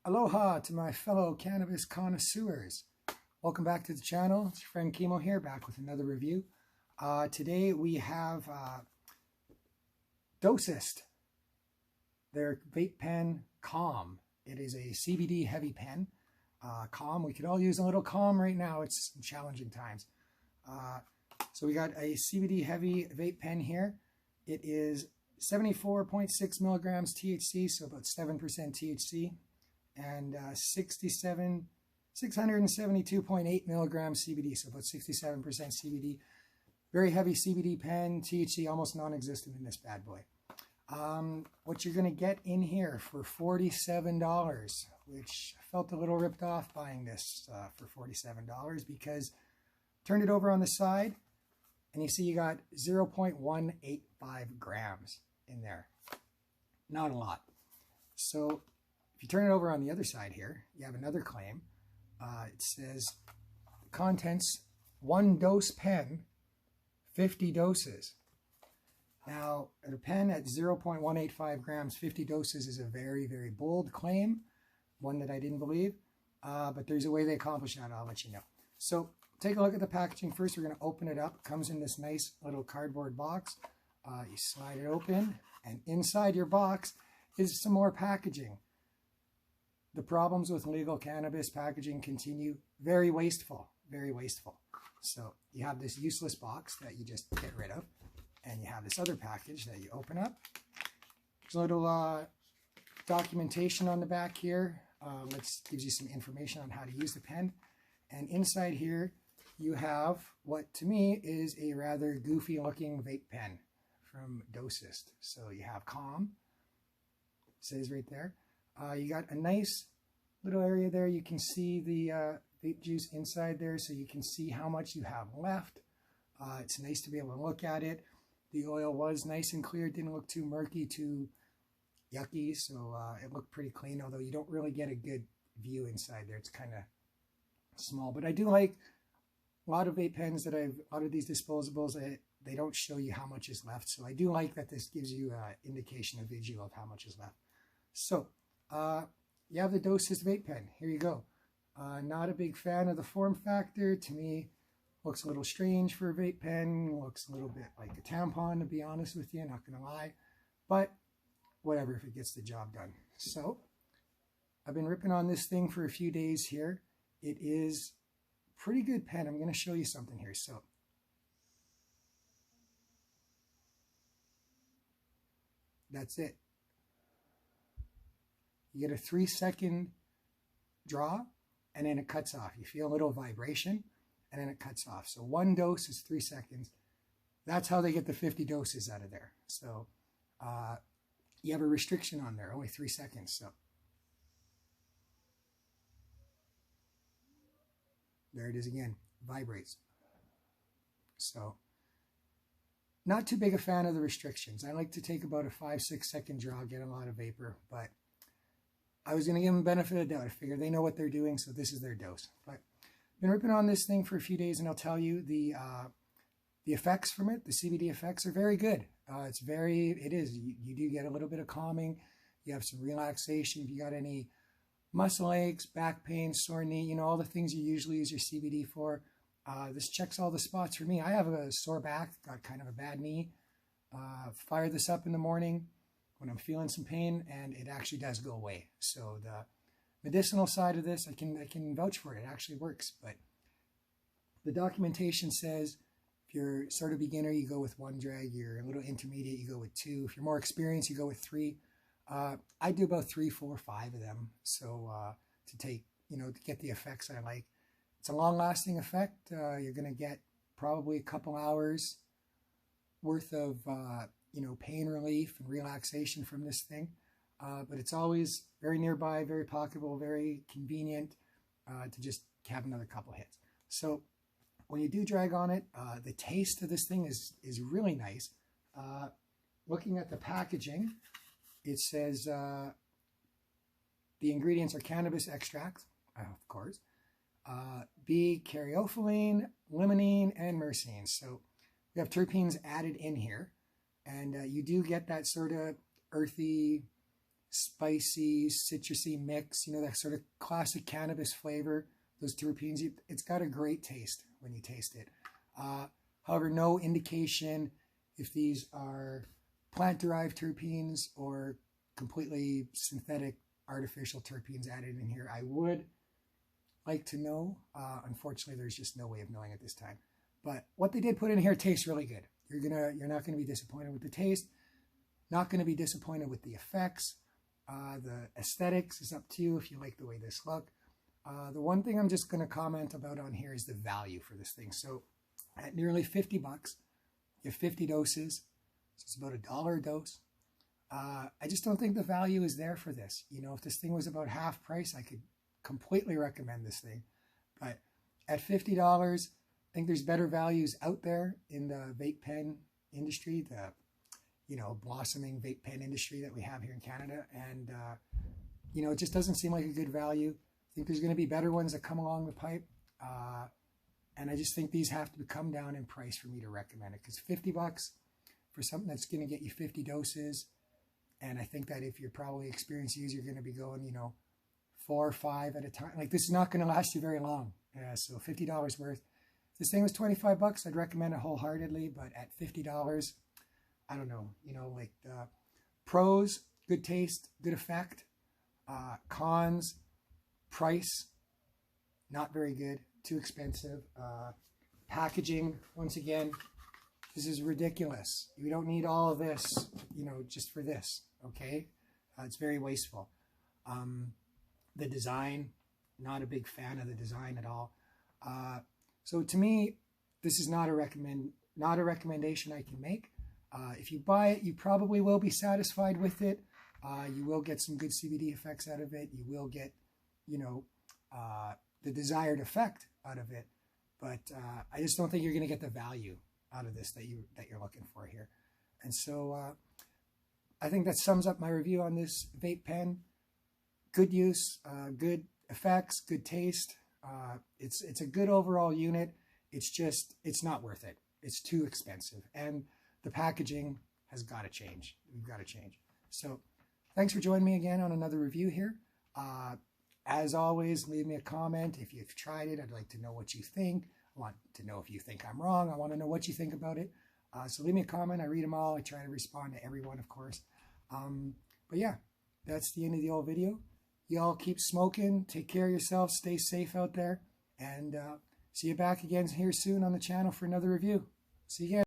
Aloha to my fellow cannabis connoisseurs. Welcome back to the channel. It's your friend Kimo here, back with another review. Today we have dosist, their vape pen Calm. It is a CBD heavy pen. Calm, we could all use a little calm right now. It's challenging times. So we got a CBD heavy vape pen here. It is 74.6 milligrams THC, so about 7% THC. And 672.8 milligrams CBD, so about 67% CBD. Very heavy CBD pen, THC almost non-existent in this bad boy. What you're going to get in here for $47, which I felt a little ripped off buying this for $47 because turned it over on the side and you see you got 0.185 grams in there. Not a lot. So if you turn it over on the other side here, you have another claim. It says contents, 1 dose pen, 50 doses. Now, a pen at 0.185 grams, 50 doses is a very, very bold claim, one that I didn't believe, but there's a way they accomplish that. I'll let you know. So take a look at the packaging first. We're going to open it up. It comes in this nice little cardboard box. You slide it open, and inside your box is some more packaging. The problems with legal cannabis packaging continue. Very wasteful, very wasteful. So you have this useless box that you just get rid of, and you have this other package that you open up. There's a little documentation on the back here. It gives you some information on how to use the pen. And inside here, you have what to me is a rather goofy looking vape pen from Dosist. So you have Calm, it says right there. You got a nice little area there. You can see the vape juice inside there, so you can see how much you have left. It's nice to be able to look at it. The oil was nice and clear. It didn't look too murky, too yucky, so it looked pretty clean, although you don't really get a good view inside there. It's kind of small, but I do like a lot of vape pens a lot of these disposables, they don't show you how much is left, so I do like that this gives you an indication, a visual of how much is left. So, you have the Dosist vape pen. Here you go. Not a big fan of the form factor. To me, looks a little strange for a vape pen. Looks a little bit like a tampon, to be honest with you. Not going to lie. But whatever if it gets the job done. So, I've been ripping on this thing for a few days here. It is a pretty good pen. I'm going to show you something here. So, that's it. You get a 3-second draw, and then it cuts off. You feel a little vibration, and then it cuts off. So 1 dose is 3 seconds. That's how they get the 50 doses out of there. So you have a restriction on there, only 3 seconds. So there it is again, vibrates. So not too big a fan of the restrictions. I like to take about a 5-6 second draw, get a lot of vapor, but I was going to give them benefit of the doubt. I figured they know what they're doing, so this is their dose. But I've been ripping on this thing for a few days, and I'll tell you the effects from it, the CBD effects are very good. It is. You do get a little bit of calming. You have some relaxation. If you got any muscle aches, back pain, sore knee, you know, all the things you usually use your CBD for. This checks all the spots for me. I have a sore back, got kind of a bad knee. Fire this up in the morning when I'm feeling some pain, and it actually does go away. So the medicinal side of this, I can vouch for it. It actually works. But the documentation says if you're sort of beginner, you go with 1 drag. You're a little intermediate, you go with 2. If you're more experienced, you go with 3. I do about 3, 4, 5 of them. So to take, to get the effects I like. It's a long-lasting effect. You're going to get probably a couple hours worth of pain relief and relaxation from this thing. But it's always very nearby, very pocketable, very convenient to just have another couple hits. So when you do drag on it, the taste of this thing is really nice. Looking at the packaging, it says the ingredients are cannabis extracts, of course, B, caryophyllene, limonene, and myrcene. So we have terpenes added in here. And you do get that sort of earthy, spicy, citrusy mix, you know, that sort of classic cannabis flavor, those terpenes. It's got a great taste when you taste it. However, no indication if these are plant-derived terpenes or completely synthetic artificial terpenes added in here. I would like to know. Unfortunately, there's just no way of knowing at this time. But what they did put in here tastes really good. You're not going to be disappointed with the taste. Not going to be disappointed with the effects. The aesthetics is up to you if you like the way this look. The one thing I'm just going to comment about on here is the value for this thing. So at nearly 50 bucks, you have 50 doses. So it's about $1 a dose. I just don't think the value is there for this. You know, if this thing was about half price, I could completely recommend this thing. But at $50, I think there's better values out there in the vape pen industry, the, you know, blossoming vape pen industry that we have here in Canada. And, you know, it just doesn't seem like a good value. I think there's going to be better ones that come along the pipe. And I just think these have to come down in price for me to recommend it. Because 50 bucks for something that's going to get you 50 doses. And I think that if you're probably experienced user, you're going to be going, you know, 4 or 5 at a time. Like, this is not going to last you very long. So $50 worth. If this thing was 25 bucks, I'd recommend it wholeheartedly. But at $50, I don't know, you know, like the pros, good taste, good effect. Cons, price, not very good, too expensive. Packaging, once again, this is ridiculous. You don't need all of this, you know, just for this, okay? It's very wasteful. The design, not a big fan of the design at all. So to me, this is not a recommendation I can make. If you buy it, you probably will be satisfied with it. You will get some good CBD effects out of it. You will get, you know, the desired effect out of it. But I just don't think you're going to get the value out of this that you're looking for here. And so I think that sums up my review on this vape pen. Good use, good effects, good taste. It's a good overall unit. It's just, it's not worth it. It's too expensive. And the packaging has got to change. We've got to change. So thanks for joining me again on another review here. As always, leave me a comment. If you've tried it, I'd like to know what you think. I want to know if you think I'm wrong. I want to know what you think about it. So leave me a comment. I read them all. I try to respond to everyone, of course. But yeah, that's the end of the old video. Y'all keep smoking. Take care of yourself. Stay safe out there. And see you back again here soon on the channel for another review. See you again.